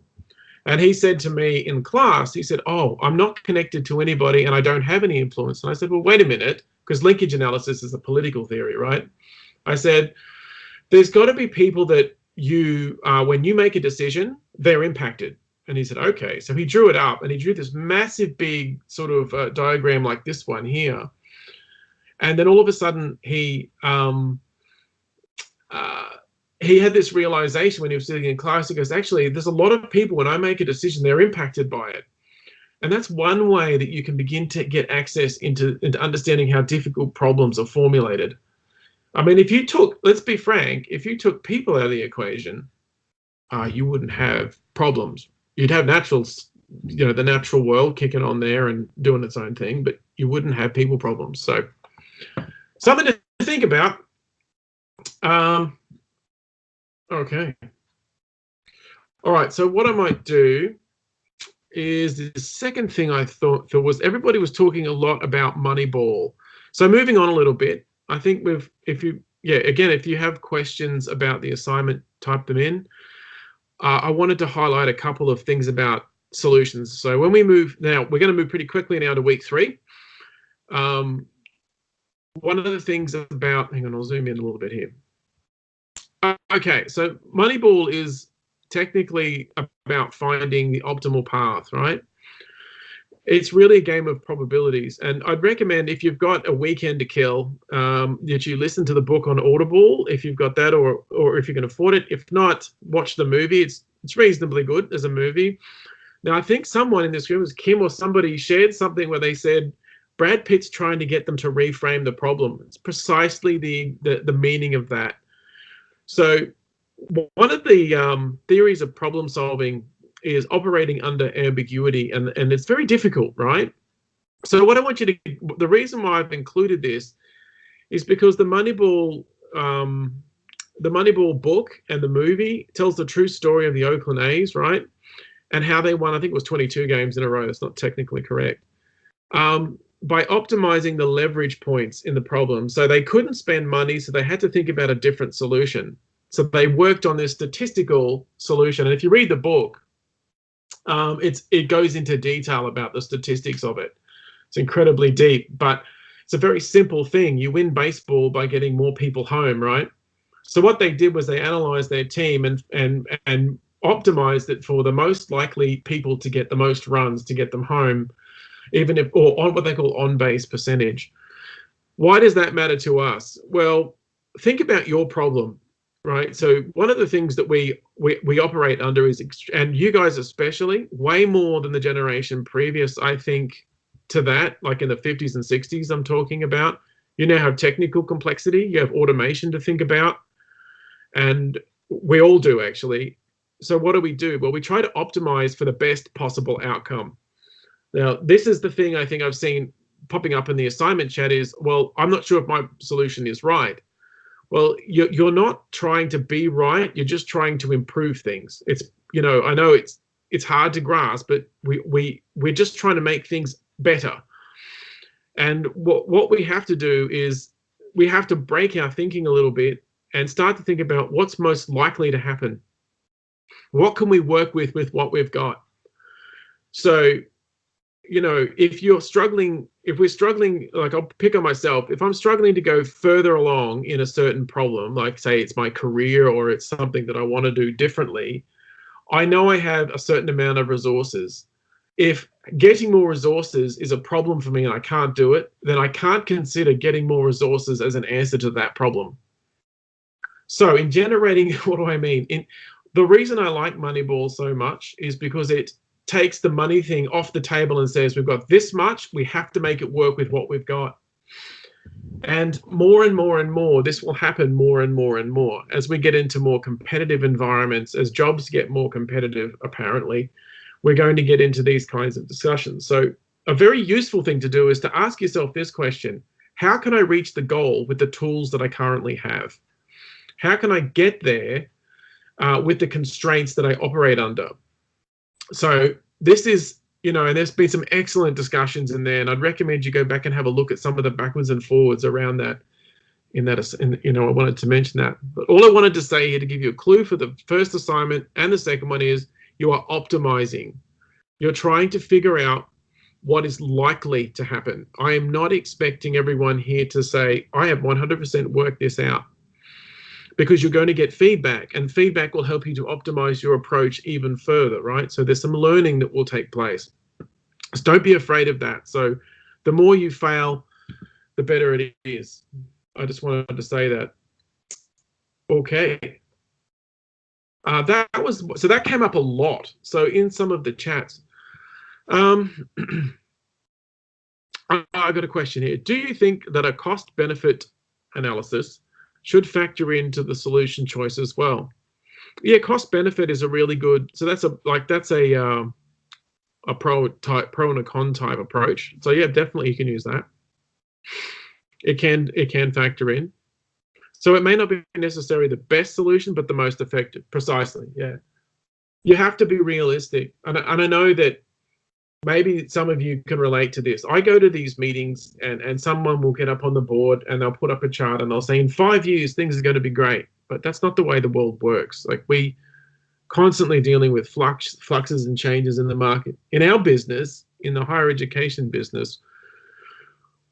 And he said to me in class, he said, oh, I'm not connected to anybody and I don't have any influence. And I said, well, wait a minute, because linkage analysis is a political theory, right? I said, there's got to be people that you, when you make a decision, they're impacted. And he said, okay. So he drew it up and he drew this massive big sort of diagram like this one here. And then all of a sudden he had this realization when he was sitting in class. He goes, actually, there's a lot of people, when I make a decision, they're impacted by it. And that's one way that you can begin to get access into understanding how difficult problems are formulated. I mean, if you took, let's be frank, if you took people out of the equation, you wouldn't have problems. You'd have the natural world kicking on there and doing its own thing, but you wouldn't have people problems. So something to think about. Okay. All right, so what I might do is the second thing I thought was everybody was talking a lot about Moneyball. So moving on a little bit, I think if you have questions about the assignment, type them in. I wanted to highlight a couple of things about solutions. So when we move now, we're going to move pretty quickly now to week 3. One of the things about, hang on, I'll zoom in a little bit here. Okay, so Moneyball is technically about finding the optimal path, right? It's really a game of probabilities, and I'd recommend if you've got a weekend to kill, that you listen to the book on Audible if you've got that, or if you can afford it. If not, watch the movie. It's reasonably good as a movie. Now, I think someone in this room, was Kim or somebody, shared something where they said Brad Pitt's trying to get them to reframe the problem. It's precisely the meaning of that. So one of the theories of problem solving is operating under ambiguity, and it's very difficult, right? So what I want you to, the reason why I've included this is because the Moneyball book and the movie tells the true story of the Oakland A's, right? And how they won, I think it was 22 games in a row. That's not technically correct. By optimizing the leverage points in the problem. So they couldn't spend money, so they had to think about a different solution. So they worked on this statistical solution. And if you read the book, it goes into detail about the statistics of it. It's incredibly deep, but it's a very simple thing. You win baseball by getting more people home, right? So what they did was they analyzed their team and optimized it for the most likely people to get the most runs to get them home, even if, or on what they call on-base percentage. Why does that matter to us? Well, think about your problem, right? So one of the things that we operate under is, and you guys especially, way more than the generation previous, I think, to that, like in the 50s and 60s I'm talking about. You now have technical complexity, you have automation to think about, and we all do actually. So what do? Well, we try to optimize for the best possible outcome. Now, this is the thing I think I've seen popping up in the assignment chat is, well, I'm not sure if my solution is right. Well, you're not trying to be right, you're just trying to improve things. It's, you know, I know it's hard to grasp, but we're just trying to make things better. And what we have to do is we have to break our thinking a little bit and start to think about what's most likely to happen. What can we work with what we've got? So, you know, if we're struggling, like I'll pick on myself, if I'm struggling to go further along in a certain problem, like say it's my career or it's something that I want to do differently, I know I have a certain amount of resources. If getting more resources is a problem for me and I can't do it, then I can't consider getting more resources as an answer to that problem. So in generating, what do I mean? The reason I like Moneyball so much is because it takes the money thing off the table and says, we've got this much, we have to make it work with what we've got. And more, this will happen more and more as we get into more competitive environments, as jobs get more competitive, apparently, we're going to get into these kinds of discussions. So a very useful thing to do is to ask yourself this question: how can I reach the goal with the tools that I currently have? How can I get there with the constraints that I operate under? So this is, you know, and there's been some excellent discussions in there, and I'd recommend you go back and have a look at some of the backwards and forwards around that. You know, I wanted to mention that. But all I wanted to say here to give you a clue for the first assignment and the second one is you are optimizing. You're trying to figure out what is likely to happen. I am not expecting everyone here to say, I have 100% worked this out, because you're going to get feedback, and feedback will help you to optimize your approach even further, right? So there's some learning that will take place. So don't be afraid of that. So the more you fail, the better it is. I just wanted to say that. Okay. That came up a lot. So in some of the chats, I got a question here. Do you think that a cost-benefit analysis should factor into the solution choice as well? Yeah, cost-benefit is a really good. So that's a pro and a con type approach. So yeah, definitely you can use that. It can factor in. So it may not be necessarily the best solution, but the most effective. Precisely, yeah. You have to be realistic. And I know that maybe some of you can relate to this. I go to these meetings and someone will get up on the board and they'll put up a chart and they'll say, in 5 years, things are going to be great. But that's not the way the world works. Like, we constantly dealing with fluxes and changes in the market. In our business, in the higher education business,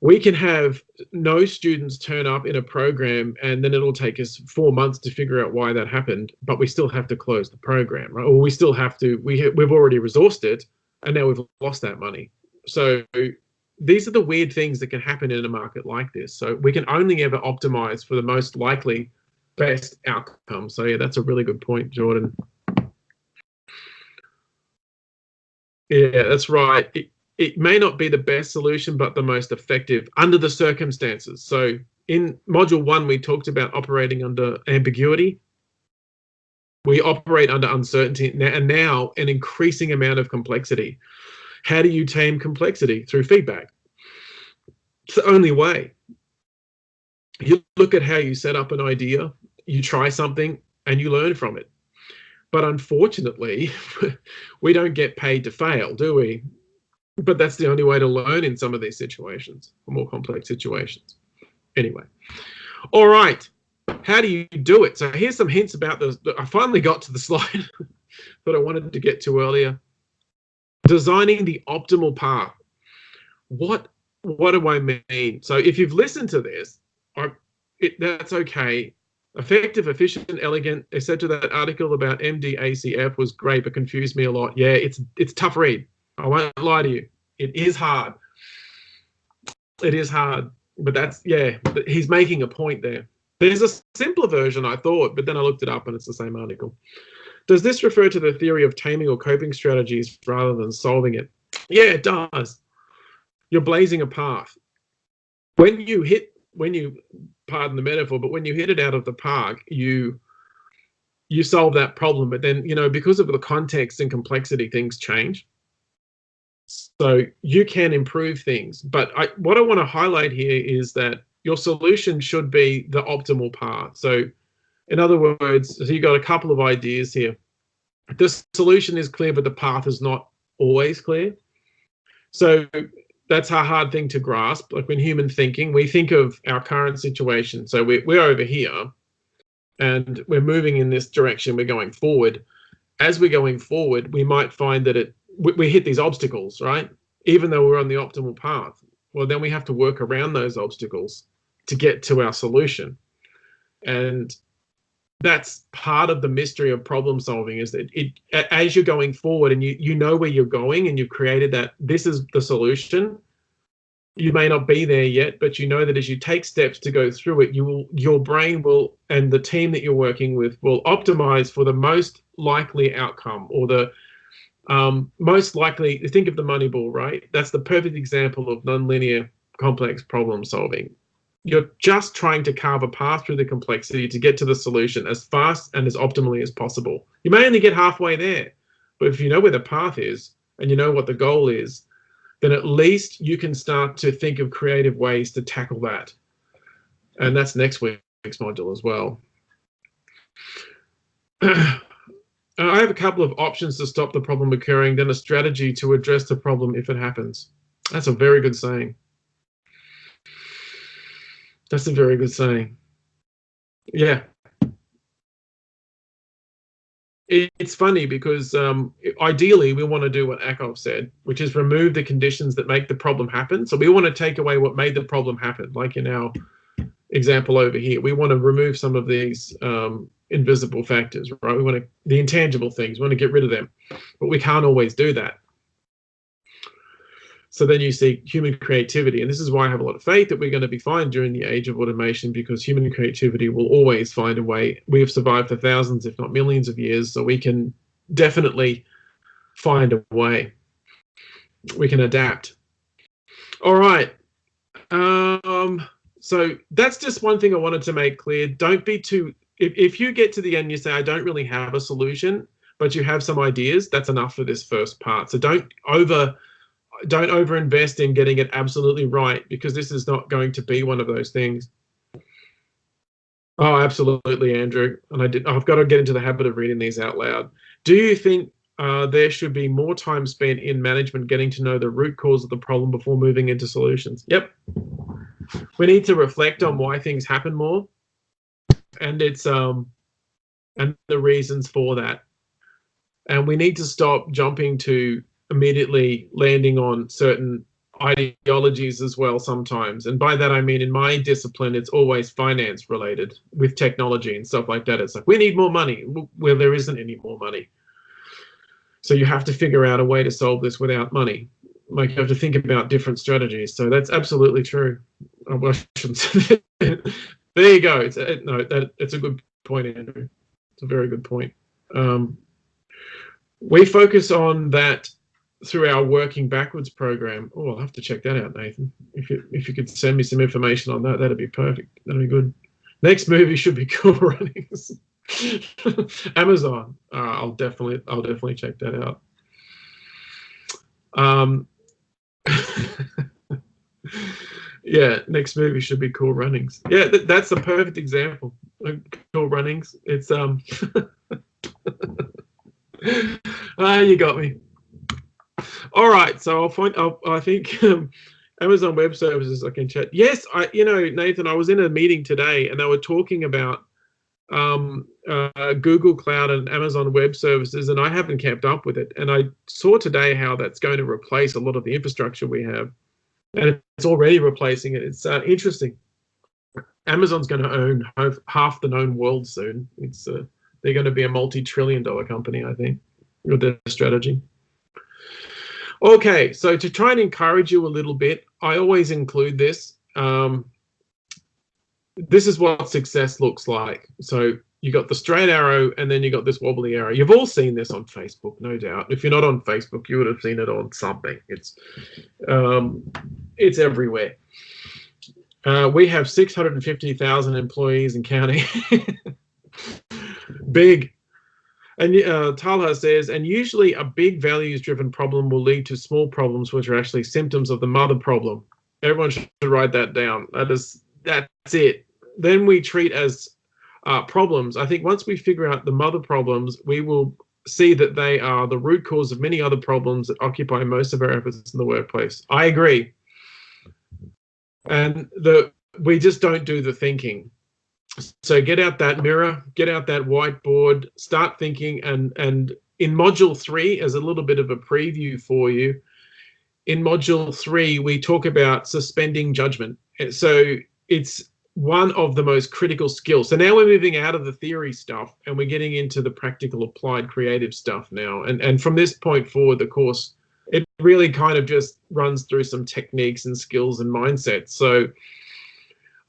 we can have no students turn up in a program and then it'll take us 4 months to figure out why that happened, but we still have to close the program, right? Or we still have to, we've already resourced it and now we've lost that money. So these are the weird things that can happen in a market like this. So we can only ever optimize for the most likely best outcome. So yeah, that's a really good point, Jordan. Yeah, that's right. It may not be the best solution, but the most effective under the circumstances. So in module 1, we talked about operating under ambiguity. We operate under uncertainty and now an increasing amount of complexity. How do you tame complexity? Through feedback. It's the only way. You look at how you set up an idea, you try something, and you learn from it. But unfortunately, we don't get paid to fail, do we? But that's the only way to learn in some of these situations, more complex situations. Anyway, all right. How do you do it? So here's some hints about this. I finally got to the slide that I wanted to get to earlier. Designing the optimal path. What do I mean? So if you've listened to this, that's okay. Effective, efficient, elegant. They said to that article about MDACF was great, but confused me a lot. Yeah, it's tough read. I won't lie to you. It is hard. It is hard. But that's, yeah, he's making a point there. There's a simpler version, I thought, but then I looked it up and it's the same article. Does this refer to the theory of taming or coping strategies rather than solving it? Yeah, it does. You're blazing a path. When you, pardon the metaphor, but when you hit it out of the park, you solve that problem. But then, because of the context and complexity, things change. So you can improve things. But what I want to highlight here is that your solution should be the optimal path. So in other words, so you've got a couple of ideas here. The solution is clear, but the path is not always clear. So that's a hard thing to grasp. Like when human thinking, we think of our current situation. So we're over here and we're moving in this direction. We're going forward. As we're going forward, we might find that we hit these obstacles, right? Even though we're on the optimal path. Well, then we have to work around those obstacles to get to our solution. And that's part of the mystery of problem solving, is that as you're going forward and you know where you're going and you've created that this is the solution, you may not be there yet, but you know that as you take steps to go through it, your brain will, and the team that you're working with will optimize for the most likely outcome, or the most likely. Think of the Moneyball, right? That's the perfect example of nonlinear complex problem solving. You're just trying to carve a path through the complexity to get to the solution as fast and as optimally as possible. You may only get halfway there, but if you know where the path is and you know what the goal is, then at least you can start to think of creative ways to tackle that. And that's next week's module as well. I have a couple of options to stop the problem occurring, then a strategy to address the problem if it happens. That's a very good saying. That's a very good saying. Yeah. It's funny because ideally we want to do what Akov said, which is remove the conditions that make the problem happen. So we want to take away what made the problem happen, like in our example over here. We want to remove some of these invisible factors, right? We want the intangible things, we want to get rid of them, but we can't always do that. So then you see human creativity, and this is why I have a lot of faith that we're going to be fine during the age of automation, because human creativity will always find a way. We have survived for thousands, if not millions of years, so we can definitely find a way. We can adapt. All right. So that's just one thing I wanted to make clear. Don't be too, if you get to the end and you say, I don't really have a solution, but you have some ideas, that's enough for this first part. So don't overinvest in getting it absolutely right, because this is not going to be one of those things. Oh, absolutely, Andrew. And I've got to get into the habit of reading these out loud. Do you think there should be more time spent in management getting to know the root cause of the problem before moving into solutions? Yep. We need to reflect on why things happen more, and and the reasons for that. And we need to stop jumping to immediately landing on certain ideologies as well sometimes. And by that I mean, in my discipline, it's always finance related with technology and stuff like that. It's like, we need more money. Well, there isn't any more money. So you have to figure out a way to solve this without money. Like, you have to think about different strategies. So that's absolutely true. I shouldn't say that. There you go. It's a good point, Andrew. It's a very good point. We focus on that through our working backwards program. Oh, I'll have to check that out, Nathan. If you could send me some information on that, that'd be perfect. That'd be good. Next movie should be Cool Runnings. Amazon. I'll definitely check that out. Um, yeah, next movie should be Cool Runnings. Yeah, that's the perfect example. Cool Runnings. It's you got me. All right, so I think Amazon Web Services I can chat. Yes, Nathan, I was in a meeting today and they were talking about Google Cloud and Amazon Web Services, and I haven't kept up with it. And I saw today how that's going to replace a lot of the infrastructure we have, and it's already replacing it. It's interesting. Amazon's going to own half the known world soon. They're going to be a multi-trillion-dollar company, I think, with their strategy. Okay, so to try and encourage you a little bit, I always include this. This is what success looks like. So you got the straight arrow and then you got this wobbly arrow. You've all seen this on Facebook, no doubt. If you're not on Facebook, you would have seen it on something. It's everywhere. We have 650,000 employees and counting. Big. And Talha says, and usually a big values-driven problem will lead to small problems, which are actually symptoms of the mother problem. Everyone should write that down. That's it. Then we treat as problems. I think once we figure out the mother problems, we will see that they are the root cause of many other problems that occupy most of our efforts in the workplace. I agree. And we just don't do the thinking. So get out that mirror, get out that whiteboard, start thinking. And in module 3, as a little bit of a preview for you, in module 3, we talk about suspending judgment. So it's one of the most critical skills. So now we're moving out of the theory stuff and we're getting into the practical applied creative stuff now. And from this point forward, the course, it really kind of just runs through some techniques and skills and mindsets. So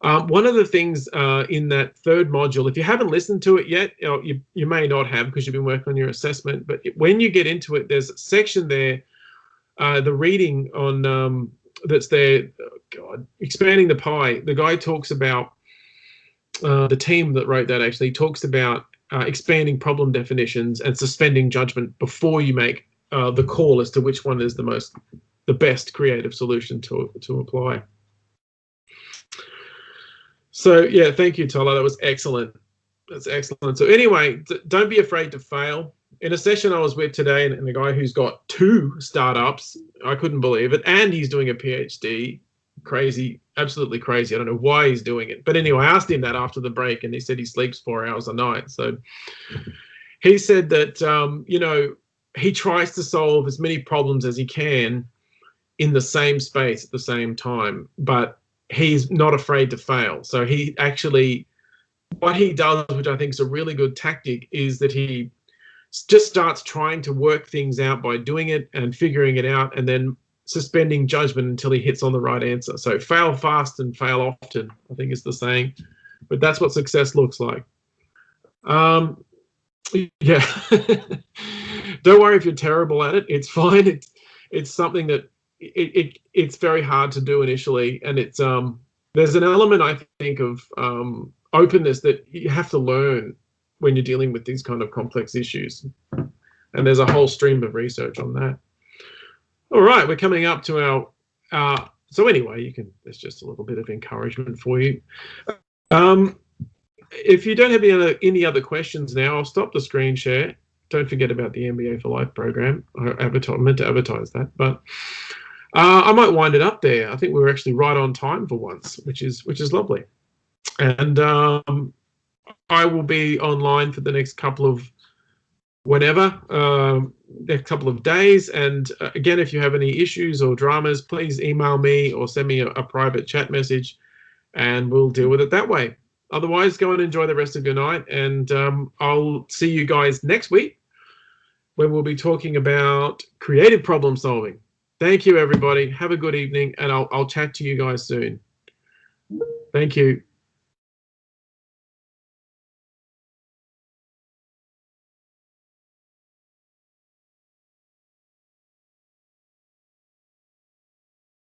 one of the things in that third module, if you haven't listened to it yet, you may not have because you've been working on your assessment, but when you get into it, there's a section there, the reading on that's there, oh God, expanding the pie. The guy talks about, the team that wrote that actually talks about expanding problem definitions and suspending judgment before you make the call as to which one is the best creative solution to apply. So yeah, thank you, Tola. That was excellent. That's excellent. So anyway, don't be afraid to fail. In a session I was with today, and the guy who's got 2 startups, I couldn't believe it, and he's doing a PhD. Crazy, absolutely crazy. I don't know why he's doing it. But anyway, I asked him that after the break, and he said he sleeps 4 hours a night. So he said that, he tries to solve as many problems as he can in the same space at the same time, but he's not afraid to fail. So he actually, what he does, which I think is a really good tactic, is that he just starts trying to work things out by doing it and figuring it out and then suspending judgment until he hits on the right answer. So fail fast and fail often, I think is the saying, but that's what success looks like. Yeah. Don't worry if you're terrible at it. It's fine. It's something that it's very hard to do initially, and it's there's an element, I think, of openness that you have to learn when you're dealing with these kind of complex issues, and there's a whole stream of research on that. All right, we're coming up to our so anyway, there's just a little bit of encouragement for you. If you don't have any other questions now, I'll stop the screen share. Don't forget about the MBA for Life program. I meant to advertise that, but I might wind it up there. I think we were actually right on time for once, which is lovely. And I will be online for the next couple of next couple of days. And again, if you have any issues or dramas, please email me or send me a private chat message, and we'll deal with it that way. Otherwise, go and enjoy the rest of your night, and I'll see you guys next week when we'll be talking about creative problem solving. Thank you, everybody. Have a good evening, and I'll chat to you guys soon. Thank you.